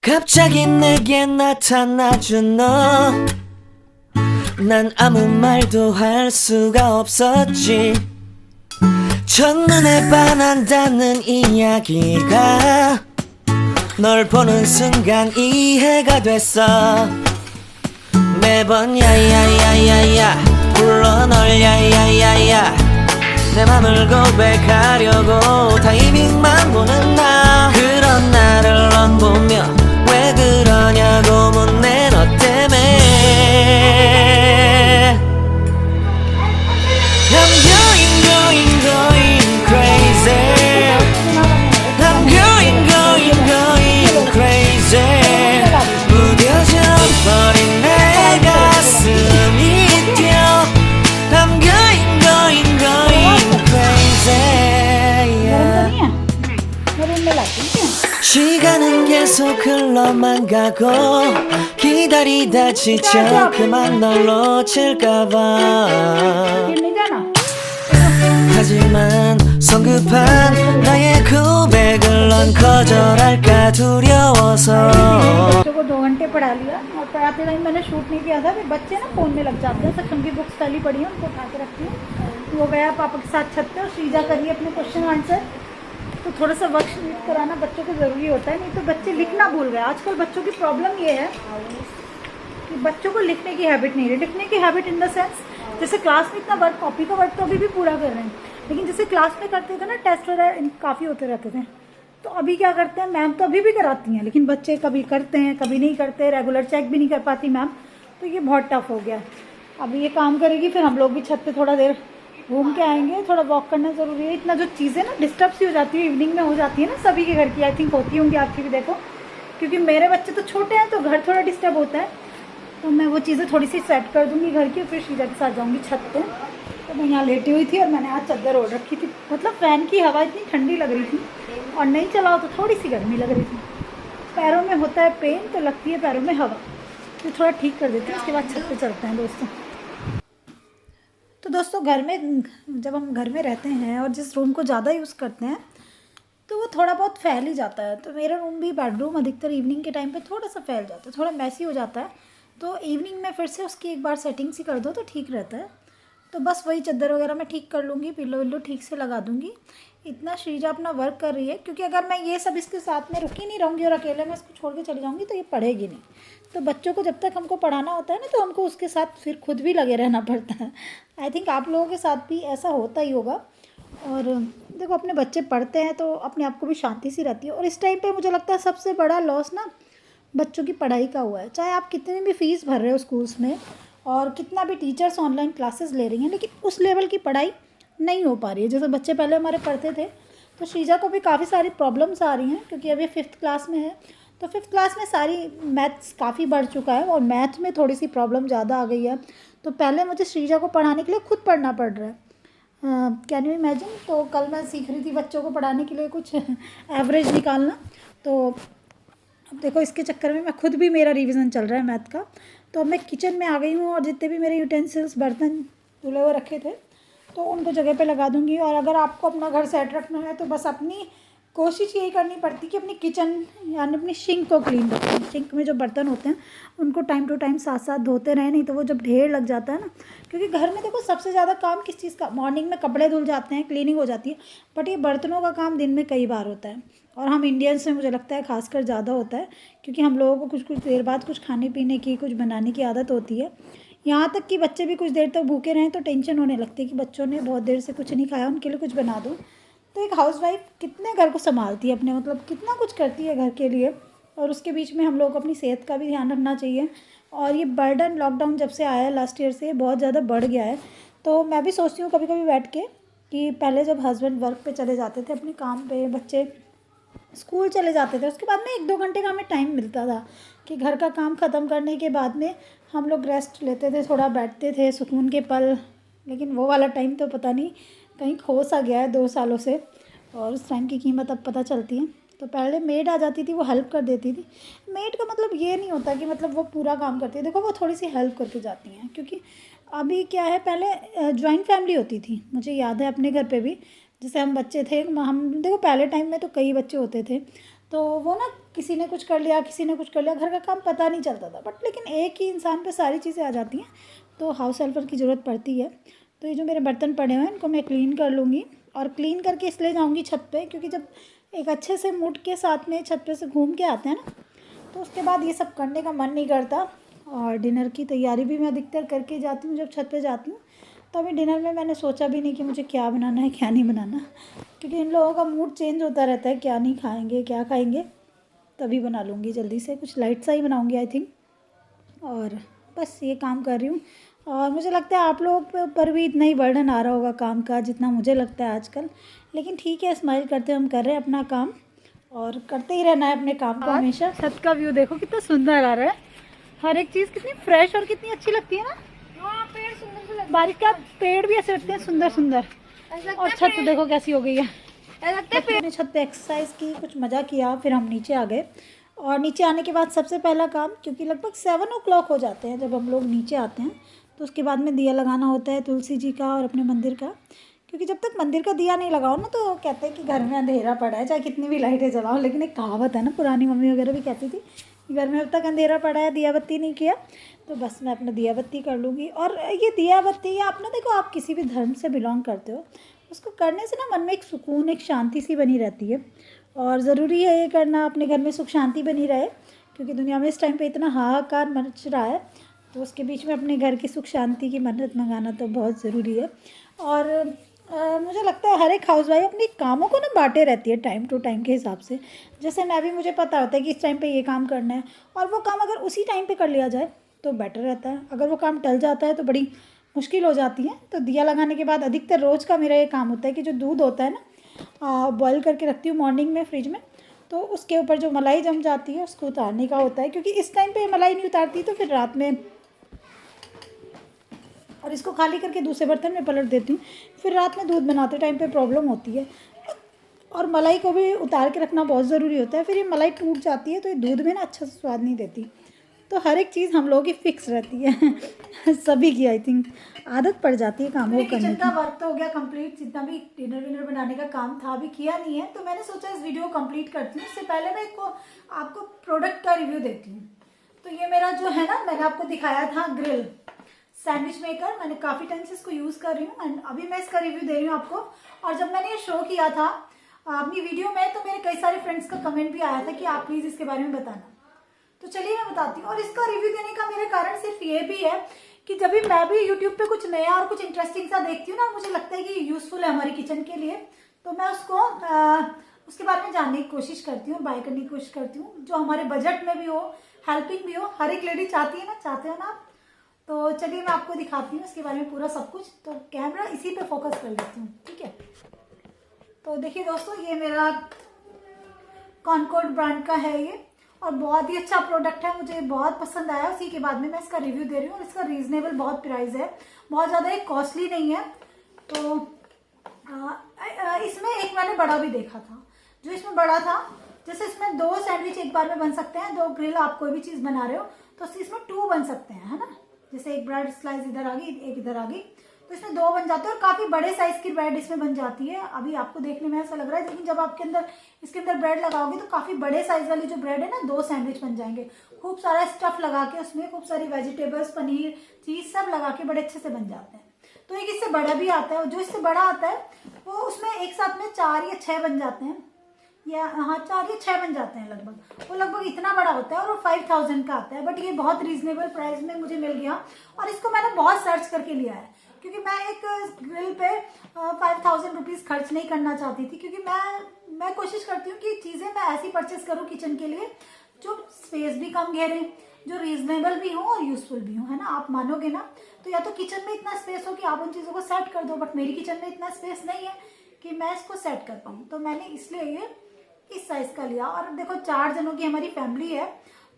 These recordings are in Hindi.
갑자기 내게 나타나준 너, 난 아무 말도 할 수가 없었지. 첫눈에 반한다는 이야기가 널 보는 순간 이해가 됐어. 매번 야야야야야 불러 널 야야야야, 내 맘을 고백하려고 타이밍만 보는 나. 그런 나를 넌 보며 왜 그러냐고 묻네. 너 때문에 I'm going crazy. I'm going crazy. 무뎌져 버린 내 가슴이 뛰어. I'm going crazy. Yeah. 시간은 계속 흘러만 가고 기다리다 지쳐 그만 널 놓칠까봐. 하지만 성급한 나의 고백을 넌 거절할까 두려워서. बच्चों को 2 घंटे पढ़ा लिया और पढ़ाते टाइम मैंने शूट नहीं किया था। फिर बच्चे ना फ़ोन में लग जाते हैं। सक्षम की बुक्स खाली पड़ी हैं, उनको उठा के रखती हूँ। वो गया पापा के साथ छत पे और श्रीजा करिए अपने क्वेश्चन आंसर। तो थोड़ा सा वर्कशीट कराना बच्चों को ज़रूरी होता है, नहीं तो बच्चे लिखना भूल गए। आजकल बच्चों की प्रॉब्लम ये है कि बच्चों को लिखने की हैबिट नहीं है। लिखने की हैबिट इन द सेंस, जैसे क्लास में इतना वर्क, कॉपी का वर्क तो अभी भी पूरा कर रहे हैं, लेकिन जैसे क्लास में करते थे ना, टेस्ट वगैरह काफ़ी होते रहते थे, तो अभी क्या करते हैं, मैम तो अभी भी कराती हैं, लेकिन बच्चे कभी करते हैं कभी नहीं करते, रेगुलर चेक भी नहीं कर पाती मैम। तो ये बहुत टफ हो गया। अभी ये काम करेगी, फिर हम लोग भी छत पे थोड़ा देर घूम के आएंगे। थोड़ा वॉक करना ज़रूरी है। इतना जो चीज़ें ना डिस्टर्ब सी हो जाती है, इवनिंग में हो जाती है ना, सभी के घर की आई थिंक होती होंगी, आपकी भी देखो, क्योंकि मेरे बच्चे तो छोटे हैं तो घर थोड़ा डिस्टर्ब होता है। तो मैं वो चीज़ें थोड़ी सी सेट कर दूँगी घर की, फिर श्रीजा के साथ जाऊँगी छत पे। तो मैं यहाँ लेटी हुई थी और मैंने आज चादर ओढ़ रखी थी। मतलब फ़ैन की हवा इतनी ठंडी लग रही थी और नहीं चलाओ तो थोड़ी सी गर्मी लग रही थी। पैरों में होता है पेन, तो लगती है पैरों में हवा, तो थोड़ा ठीक कर देती हूँ। उसके बाद छत पे चलते हैं दोस्तों। तो दोस्तों घर में, जब हम घर में रहते हैं और जिस रूम को ज़्यादा यूज़ करते हैं तो वो थोड़ा बहुत फैल ही जाता है। तो मेरा रूम भी, बेडरूम अधिकतर इवनिंग के टाइम पे थोड़ा सा फैल जाता है, थोड़ा मैसी हो जाता है। तो इवनिंग में फिर से उसकी एक बार सेटिंग सी कर दो तो ठीक रहता है। तो बस वही चादर वगैरह मैं ठीक कर लूँगी, पिल्लो विल्लो ठीक से लगा दूँगी। इतना श्रीजा अपना वर्क कर रही है, क्योंकि अगर मैं ये सब इसके साथ में रुकी नहीं रहूँगी और अकेले मैं इसको छोड़ के चली जाऊँगी तो ये पढ़ेगी नहीं। तो बच्चों को जब तक हमको पढ़ाना होता है ना, तो हमको उसके साथ फिर खुद भी लगे रहना पड़ता है। आई थिंक आप लोगों के साथ भी ऐसा होता ही होगा। और देखो, अपने बच्चे पढ़ते हैं तो अपने आप को भी शांति सी रहती है। और इस टाइम पे मुझे लगता है सबसे बड़ा लॉस ना बच्चों की पढ़ाई का हुआ है। चाहे आप कितनी भी फ़ीस भर रहे हो स्कूल्स में और कितना भी टीचर्स ऑनलाइन क्लासेस ले रही हैं, लेकिन उस लेवल की पढ़ाई नहीं हो पा रही है जैसे बच्चे पहले हमारे पढ़ते थे। तो श्रीजा को भी काफ़ी सारी प्रॉब्लम्स आ रही हैं, क्योंकि अभी 5th क्लास में है। तो 5th क्लास में सारी मैथ्स काफ़ी बढ़ चुका है और मैथ में थोड़ी सी प्रॉब्लम ज़्यादा आ गई है। तो पहले मुझे श्रीजा को पढ़ाने के लिए खुद पढ़ना पड़ रहा है। Can you imagine. तो कल मैं सीख रही थी बच्चों को पढ़ाने के लिए कुछ एवरेज निकालना। तो अब देखो, इसके चक्कर में मैं खुद भी, मेरा रिवीजन चल रहा है मैथ का। तो अब मैं किचन में आ गई हूँ और जितने भी मेरे यूटेंसिल्स, बर्तन धुले हुए रखे थे, तो उनको जगह पे लगा दूँगी। और अगर आपको अपना घर सेट रखना है तो बस अपनी कोशिश यही करनी पड़ती कि अपनी किचन यानी अपनी सिंक को क्लीन रखें। सिंक में जो बर्तन होते हैं उनको टाइम टू टाइम साथ साथ धोते रहें, नहीं तो वो जब ढेर लग जाता है ना, क्योंकि घर में देखो सबसे ज़्यादा काम किस चीज़ का, मॉर्निंग में कपड़े धुल जाते हैं, क्लीनिंग हो जाती है, बट ये बर्तनों का काम दिन में कई बार होता है। और हम इंडियंस में मुझे लगता है खासकर ज़्यादा होता है, क्योंकि हम लोगों को कुछ कुछ देर बाद कुछ खाने पीने की, कुछ बनाने की आदत होती है। यहाँ तक कि बच्चे भी कुछ देर तक भूखे रहें तो टेंशन होने लगती है कि बच्चों ने बहुत देर से कुछ नहीं खाया, उनके लिए कुछ बना दो। तो एक हाउसवाइफ कितने घर को संभालती है अपने, मतलब कितना कुछ करती है घर के लिए, और उसके बीच में हम लोग को अपनी सेहत का भी ध्यान रखना चाहिए। और ये बर्डन लॉकडाउन जब से आया है लास्ट ईयर से, बहुत ज़्यादा बढ़ गया है। तो मैं भी सोचती हूँ कभी कभी बैठ के कि पहले जब हस्बैंड वर्क पे चले जाते थे अपने काम पे, बच्चे स्कूल चले जाते थे, उसके बाद में 1-2 घंटे का हमें टाइम मिलता था कि घर का काम ख़त्म करने के बाद में हम लोग रेस्ट लेते थे, थोड़ा बैठते थे, सुकून के पल। लेकिन वो वाला टाइम तो पता नहीं कहीं खो सा गया है 2 सालों से, और उस टाइम की कीमत अब पता चलती है। तो पहले मेड आ जाती थी, वो हेल्प कर देती थी। मेड का मतलब ये नहीं होता कि मतलब वो पूरा काम करती है, देखो वो थोड़ी सी हेल्प करके जाती हैं। क्योंकि अभी क्या है, पहले जॉइंट फैमिली होती थी, मुझे याद है अपने घर पे भी, जैसे हम बच्चे थे, हम देखो पहले टाइम में तो कई बच्चे होते थे, तो वो ना किसी ने कुछ कर लिया, किसी ने कुछ कर लिया, घर का काम पता नहीं चलता था। बट लेकिन एक ही इंसान पे सारी चीज़ें आ जाती हैं, तो हाउस हेल्पर की ज़रूरत पड़ती है। तो ये जो मेरे बर्तन पड़े हुए हैं इनको मैं क्लीन कर लूँगी, और क्लीन करके इसलिए जाऊँगी छत पे, क्योंकि जब एक अच्छे से मूड के साथ में छत पे से घूम के आते हैं ना, तो उसके बाद ये सब करने का मन नहीं करता। और डिनर की तैयारी भी मैं अधिकतर करके जाती हूँ जब छत पे जाती हूँ। तो अभी डिनर में मैंने सोचा भी नहीं कि मुझे क्या बनाना है क्या नहीं बनाना, क्योंकि इन लोगों का मूड चेंज होता रहता है, क्या नहीं खाएंगे क्या खाएंगे, तभी बना लूँगी जल्दी से, कुछ लाइट सा ही बनाऊँगी आई थिंक। और बस ये काम कर रही हूँ। और मुझे लगता है आप लोगों पर भी इतना ही बर्डन आ रहा होगा काम का जितना मुझे लगता है आजकल, लेकिन ठीक है, स्माइल करते हम कर रहे हैं अपना काम, और करते ही रहना है अपने काम को हमेशा। छत का व्यू देखो कितना सुंदर आ रहा है, हर एक चीज़ कितनी फ्रेश और कितनी अच्छी लगती है ना। हाँ, पेड़ सुंदर से लगते बारिश का पेड़ भी ऐसे लगते हैं सुंदर सुंदर, और छत देखो कैसी हो गई है। हमने छत पे एक्सरसाइज की, कुछ मज़ा किया, फिर हम नीचे आ गए। और नीचे आने के बाद सबसे पहला काम, क्योंकि लगभग 7 o'clock हो जाते हैं जब हम लोग नीचे आते हैं, तो उसके बाद में दिया लगाना होता है तुलसी जी का और अपने मंदिर का, क्योंकि जब तक मंदिर का दिया नहीं लगाओ ना, तो कहते हैं कि घर में अंधेरा पड़ा है, चाहे कितनी भी लाइटें जलाओ। लेकिन एक कहावत है ना, पुरानी मम्मी वगैरह भी कहती थी कि घर में अब तक अंधेरा पड़ा है, दिया बत्ती नहीं किया। तो बस मैं अपना दिया बत्ती कर लूँगी। और ये दिया बत्ती, या अपना देखो, आप किसी भी धर्म से बिलोंग करते हो, उसको करने से ना मन में एक सुकून, एक शांति सी बनी रहती है। और ज़रूरी है ये करना, अपने घर में सुख शांति बनी रहे, क्योंकि दुनिया में इस टाइम पे इतना हाहाकार मच रहा है, तो उसके बीच में अपने घर की सुख शांति की मन्नत मंगाना तो बहुत ज़रूरी है। और मुझे लगता है हर एक हाउसवाइफ अपने कामों को ना बांटे रहती है टाइम टू टाइम के हिसाब से। जैसे मैं भी, मुझे पता होता है कि इस टाइम पे ये काम करना है, और वो काम अगर उसी टाइम पे कर लिया जाए तो बेटर रहता है। अगर वो काम टल जाता है तो बड़ी मुश्किल हो जाती है। तो दिया लगाने के बाद अधिकतर रोज़ का मेरा ये काम होता है कि जो दूध होता है ना, बॉयल करके रखती हूँ मॉर्निंग में फ्रिज में, तो उसके ऊपर जो मलाई जम जाती है उसको उतारने का होता है, क्योंकि इस टाइम पे मलाई नहीं उतारती तो फिर रात में, और इसको खाली करके दूसरे बर्तन में पलट देती हूँ, फिर रात में दूध बनाते टाइम पे प्रॉब्लम होती है। और मलाई को भी उतार के रखना बहुत ज़रूरी होता है, फिर ये मलाई टूट जाती है तो ये दूध में ना अच्छा सा स्वाद नहीं देती। तो हर एक चीज़ हम लोगों की फिक्स रहती है सभी की आई थिंक आदत पड़ जाती है कामों को करने की। किचन का वर्क तो हो गया कंप्लीट, जितना भी डिनर विनर बनाने का काम था अभी किया नहीं है, तो मैंने सोचा इस वीडियो को कंप्लीट करती हूँ। इससे पहले मैं आपको प्रोडक्ट का रिव्यू देती हूँ। तो ये मेरा जो है ना, मैंने आपको दिखाया था ग्रिल सैंडविच मेकर, मैंने काफ़ी टाइम से इसको यूज़ कर रही हूँ, एंड अभी मैं इसका रिव्यू दे रही हूँ आपको। और जब मैंने ये शो किया था अपनी वीडियो में, तो मेरे कई सारे फ्रेंड्स का कमेंट भी आया था कि आप प्लीज़ इसके बारे में बताना। तो चलिए मैं बताती हूँ। और इसका रिव्यू देने का मेरा कारण सिर्फ ये भी है कि जब भी मैं भी यूट्यूब पे कुछ नया और कुछ इंटरेस्टिंग सा देखती हूँ ना, मुझे लगता है कि यूज़फुल है हमारी किचन के लिए, तो मैं उसको उसके बारे में जानने की कोशिश करती हूँ, बाय करने की कोशिश करती हूँ, जो हमारे बजट में भी हो, हेल्पिंग भी हो। हर एक लेडी चाहती है ना, चाहते हो ना आप। तो चलिए मैं आपको दिखाती हूँ इसके बारे में पूरा सब कुछ। तो कैमरा इसी पे फोकस कर लेती हूँ, ठीक है। तो देखिए दोस्तों, ये मेरा कॉनकॉर्ड ब्रांड का है ये, और बहुत ही अच्छा प्रोडक्ट है, मुझे बहुत पसंद आया। उसी के बाद में मैं इसका रिव्यू दे रही हूँ। और इसका रीजनेबल बहुत प्राइस है, बहुत ज़्यादा एक कॉस्टली नहीं है। तो इसमें एक मैंने बड़ा भी देखा था, जो इसमें बड़ा था, जैसे इसमें 2 सैंडविच एक बार में बन सकते हैं, 2 ग्रिल आप कोई भी चीज़ बना रहे हो तो इसमें 2 बन सकते हैं, है ना। जैसे एक ब्रेड स्लाइस इधर आ गई, एक इधर आ गई, तो इसमें 2 बन जाते हैं, और काफ़ी बड़े साइज़ की ब्रेड इसमें बन जाती है। अभी आपको देखने में ऐसा लग रहा है, लेकिन जब आपके अंदर इसके अंदर ब्रेड लगाओगे तो काफ़ी बड़े साइज़ वाली जो ब्रेड है ना, 2 सैंडविच बन जाएंगे। खूब सारा स्टफ लगा के, उसमें खूब सारी वेजिटेबल्स, पनीर, चीज़ सब लगा के बड़े अच्छे से बन जाते हैं। तो एक इससे बड़ा भी आता है, जो इससे बड़ा आता है वो उसमें एक साथ में 4 या 6 बन जाते हैं, या हाँ 4 या 6 बन जाते हैं लगभग। वो लगभग इतना बड़ा होता है, और वो 5000 का आता है। बट ये बहुत रीजनेबल प्राइस में मुझे मिल गया, और इसको मैंने बहुत सर्च करके लिया है, क्योंकि मैं एक ग्रिल पे 5000 रुपीज़ खर्च नहीं करना चाहती थी। क्योंकि मैं कोशिश करती हूँ कि चीज़ें मैं ऐसी परचेस करूँ किचन के लिए जो स्पेस भी कम घेरे, जो रीजनेबल भी हो और यूजफुल भी हो, है ना। आप मानोगे ना, तो या तो किचन में इतना स्पेस हो कि आप उन चीज़ों को सेट कर दो, बट मेरी किचन में इतना स्पेस नहीं है कि मैं इसको सेट कर पाऊँ। तो मैंने इसलिए ये इस साइज़ का लिया। और देखो 4 जनों की हमारी फैमिली है,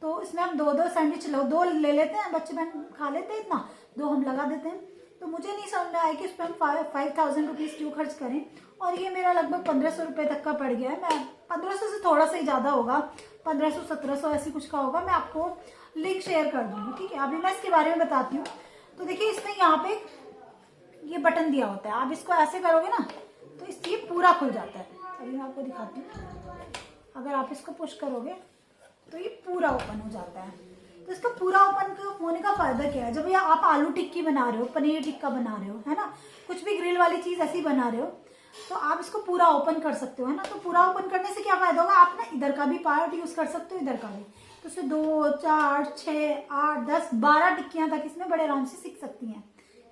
तो इसमें हम 2-2 सैंडविच 2 ले लेते हैं, बच्चे बहन खा लेते हैं इतना, 2 हम लगा देते हैं। तो मुझे नहीं समझ में आया कि उस पर हम 5000 रुपीज़ क्यों खर्च करें। और ये मेरा लगभग 1500 रुपये तक का पड़ गया है। मैं 1500 से थोड़ा सा ही ज़्यादा होगा, 1500-1700 ऐसी कुछ का होगा। मैं आपको लिंक शेयर कर दूँगी, ठीक है। अभी मैं इसके बारे में बताती हूँ। तो देखिए, इसमें यहाँ पे ये बटन दिया होता है, आप इसको ऐसे करोगे ना तो ये पूरा खुल जाता है। अभी मैं आपको दिखाती हूँ। अगर आप इसको पुश करोगे तो ये पूरा ओपन हो जाता है। तो इसका पूरा ओपन होने का फायदा क्या है, जब ये आप आलू टिक्की बना रहे हो, पनीर टिक्का बना रहे हो, है ना, कुछ भी ग्रिल वाली चीज ऐसी बना रहे हो, तो आप इसको पूरा ओपन कर सकते हो, है ना। तो पूरा ओपन करने से क्या फायदा होगा, आप ना इधर का भी पार्ट यूज कर सकते हो, इधर का भी। तो इसमें 2, 4, 6, 8, 10, 12 टिक्कियां तक इसमें बड़े आराम से सीख सकती हैं।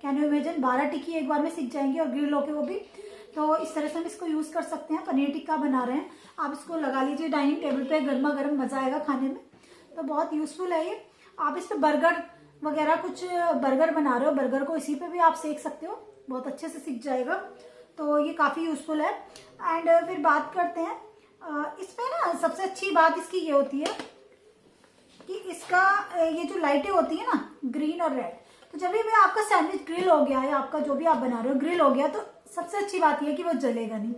कैन यू इमेजिन, 12 टिक्की एक बार में सीख जाएंगी और ग्रिल होके वो भी। तो इस तरह से हम इसको यूज कर सकते हैं। पनीर टिक्का बना रहे हैं, आप इसको लगा लीजिए डाइनिंग टेबल पे, गर्मा गर्म मजा आएगा खाने में। तो बहुत यूजफुल है ये। आप इस पे बर्गर वगैरह, कुछ बर्गर बना रहे हो, बर्गर को इसी पे भी आप सेक सकते हो, बहुत अच्छे से सीख जाएगा। तो ये काफी यूजफुल है। एंड फिर बात करते हैं इसमें ना, सबसे अच्छी बात इसकी ये होती है कि इसका ये जो लाइटें होती है ना, ग्रीन और रेड, तो जब भी आपका सैंडविच ग्रिल हो गया या आपका जो भी आप बना रहे हो ग्रिल हो गया, तो सबसे अच्छी बात यह है कि वो जलेगा नहीं।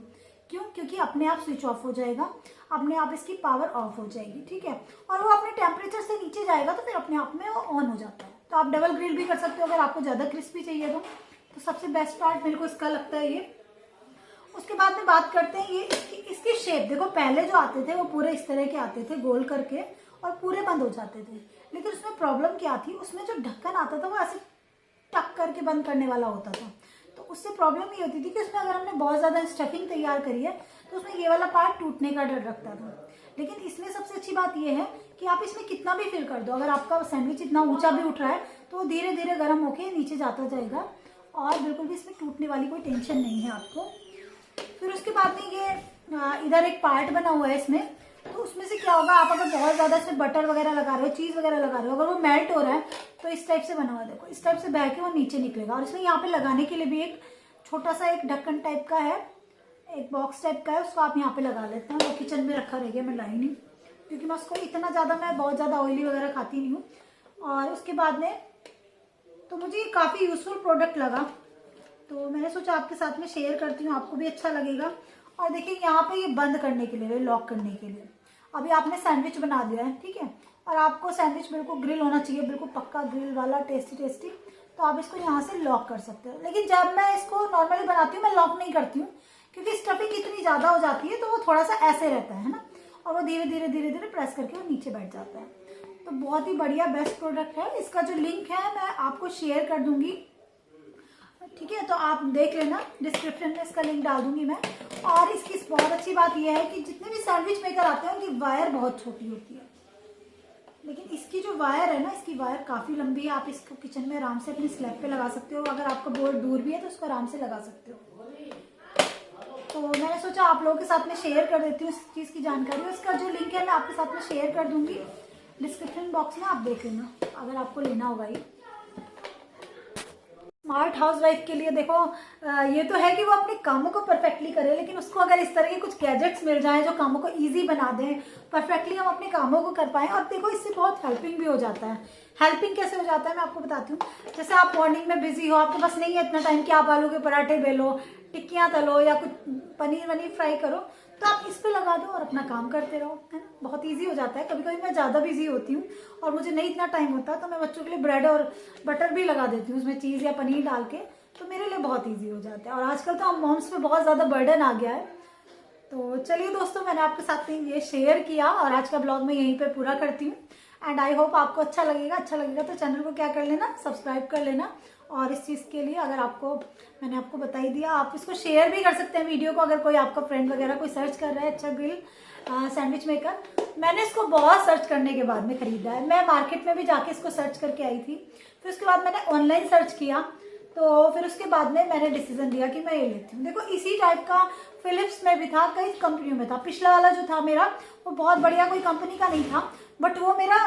क्यों? क्योंकि अपने आप स्विच ऑफ हो जाएगा, अपने आप इसकी पावर ऑफ हो जाएगी, ठीक है। और वो अपने टेम्परेचर से नीचे जाएगा तो फिर अपने आप में वो ऑन हो जाता है। तो आप डबल ग्रिल भी कर सकते हो अगर आपको ज्यादा क्रिस्पी चाहिए तो सबसे बेस्ट पार्ट मेरे को इसका लगता है ये। उसके बाद में बात करते हैं ये इसकी शेप। देखो पहले जो आते थे वो पूरे इस तरह के आते थे, गोल करके, और पूरे बंद हो जाते थे। लेकिन उसमें प्रॉब्लम क्या थी, उसमें जो ढक्कन आता था वो ऐसे टक करके बंद करने वाला होता था। तो उससे प्रॉब्लम ये होती थी कि उसमें अगर हमने बहुत ज्यादा स्टफिंग तैयार करी है तो उसमें ये वाला पार्ट टूटने का डर लगता था। लेकिन इसमें सबसे अच्छी बात ये है कि आप इसमें कितना भी फिल कर दो, अगर आपका सैंडविच इतना ऊंचा भी उठ रहा है तो धीरे धीरे गर्म होके नीचे जाता जाएगा, और बिल्कुल भी इसमें टूटने वाली कोई टेंशन नहीं है आपको। फिर उसके बाद में ये इधर एक पार्ट बना हुआ है इसमें, तो उसमें से क्या होगा, आप अगर बहुत ज्यादा इसमें बटर वगैरह लगा रहे हो, चीज वगैरह लगा रहे हो, अगर वो मेल्ट हो रहा है तो इस टाइप से बना हुआ है, देखो इस टाइप से बह के वो नीचे निकलेगा। और इसमें यहाँ पे लगाने के लिए भी एक छोटा सा एक ढक्कन टाइप का है, एक बॉक्स टाइप का है, उसको आप यहाँ पे लगा लेते हैं। वो किचन में रखा रह गया, मैं लाई नहीं, क्योंकि मैं उसको इतना ज्यादा, मैं बहुत ज्यादा ऑयली वगैरह खाती नहीं हूँ। और उसके बाद में तो मुझे ये काफी यूजफुल प्रोडक्ट लगा, तो मैंने सोचा आपके साथ में शेयर करती हूँ, आपको भी अच्छा लगेगा। और देखिए यहाँ पे ये बंद करने के लिए, लॉक करने के लिए, अभी आपने सैंडविच बना दिया है, ठीक है, और आपको सैंडविच बिल्कुल ग्रिल होना चाहिए, बिल्कुल पक्का ग्रिल वाला, टेस्टी टेस्टी, तो आप इसको यहाँ से लॉक कर सकते हो। लेकिन जब मैं इसको नॉर्मली बनाती हूँ मैं लॉक नहीं करती हूँ, क्योंकि स्टफिंग इतनी ज्यादा हो जाती है तो वो थोड़ा सा ऐसे रहता है ना, और वो धीरे धीरे धीरे धीरे प्रेस करके वो नीचे बैठ जाता है। तो बहुत ही बढ़िया बेस्ट प्रोडक्ट है। इसका जो लिंक है मैं आपको शेयर कर दूंगी, ठीक है, तो आप देख लेना, डिस्क्रिप्शन में इसका लिंक डाल दूंगी मैं। और इसकी बहुत अच्छी बात यह है कि जितने भी सैंडविच मेकर आते हैं उनकी वायर बहुत छोटी होती है, लेकिन इसकी जो वायर है ना, इसकी वायर काफी लंबी है। आप इसको किचन में आराम से अपनी स्लैब पे लगा सकते हो, अगर आपका बोर्ड दूर भी है तो उसको आराम से लगा सकते हो। तो मैंने सोचा आप लोगों के साथ में शेयर कर देती हूँ इस चीज की जानकारी। उसका जो लिंक है मैं आपके साथ में शेयर कर दूंगी डिस्क्रिप्शन बॉक्स में, आप देख लेना अगर आपको लेना होगा। ये स्मार्ट हाउस वाइफ के लिए देखो ये तो है कि वो अपने कामों को परफेक्टली करे, लेकिन उसको अगर इस तरह के कुछ गैजेट्स मिल जाएं जो कामों को इजी बना दें, परफेक्टली हम अपने कामों को कर पाएं। और देखो इससे बहुत हेल्पिंग भी हो जाता है। हेल्पिंग कैसे हो जाता है मैं आपको बताती हूँ। जैसे आप मॉर्निंग में बिजी हो, आपके पास नहीं है इतना टाइम कि आप आलू के पराठे बेलो, टिक्कियाँ तलो या कुछ पनीर वनीर फ्राई करो, तो आप इस पे लगा दो और अपना काम करते रहो, है ना, बहुत इजी हो जाता है। कभी कभी मैं ज़्यादा बिजी होती हूँ और मुझे नहीं इतना टाइम होता, तो मैं बच्चों के लिए ब्रेड और बटर भी लगा देती हूँ उसमें, चीज़ या पनीर डाल के, तो मेरे लिए बहुत ईजी हो जाता है। और आजकल तो हम मॉम्स पे बहुत ज़्यादा बर्डन आ गया है। तो चलिए दोस्तों, मैंने आपके साथ ये शेयर किया और आज का ब्लॉग मैं यहीं पर पूरा करती हूँ। एंड आई होप आपको अच्छा लगेगा। अच्छा लगेगा तो चैनल को क्या कर लेना, सब्सक्राइब कर लेना। और इस चीज़ के लिए अगर आपको, मैंने आपको बता ही दिया, आप इसको शेयर भी कर सकते हैं वीडियो को। अगर कोई आपका फ्रेंड वगैरह कोई सर्च कर रहा है अच्छा ग्रिल सैंडविच मेकर, मैंने इसको बहुत सर्च करने के बाद में खरीदा है। मैं मार्केट में भी जाके इसको सर्च करके आई थी, फिर उसके बाद मैंने ऑनलाइन सर्च किया, तो फिर उसके बाद में मैंने डिसीजन लिया कि मैं ये लेती हूँ। देखो इसी टाइप का फिलिप्स में भी था, कई कंपनियों में था। पिछला वाला जो था मेरा वो बहुत बढ़िया कोई कंपनी का नहीं था, बट वो मेरा,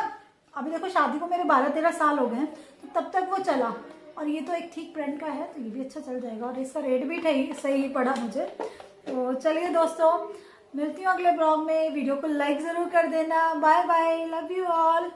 अभी देखो शादी को मेरे 12-13 साल हो गए, तो तब तक वो चला। और ये तो एक ठीक ब्रांड का है, तो ये भी अच्छा चल जाएगा और इसका रेट भी सही पड़ा मुझे। तो चलिए दोस्तों, मिलती हूँ अगले ब्लॉग में। वीडियो को लाइक ज़रूर कर देना। Bye bye, love you all.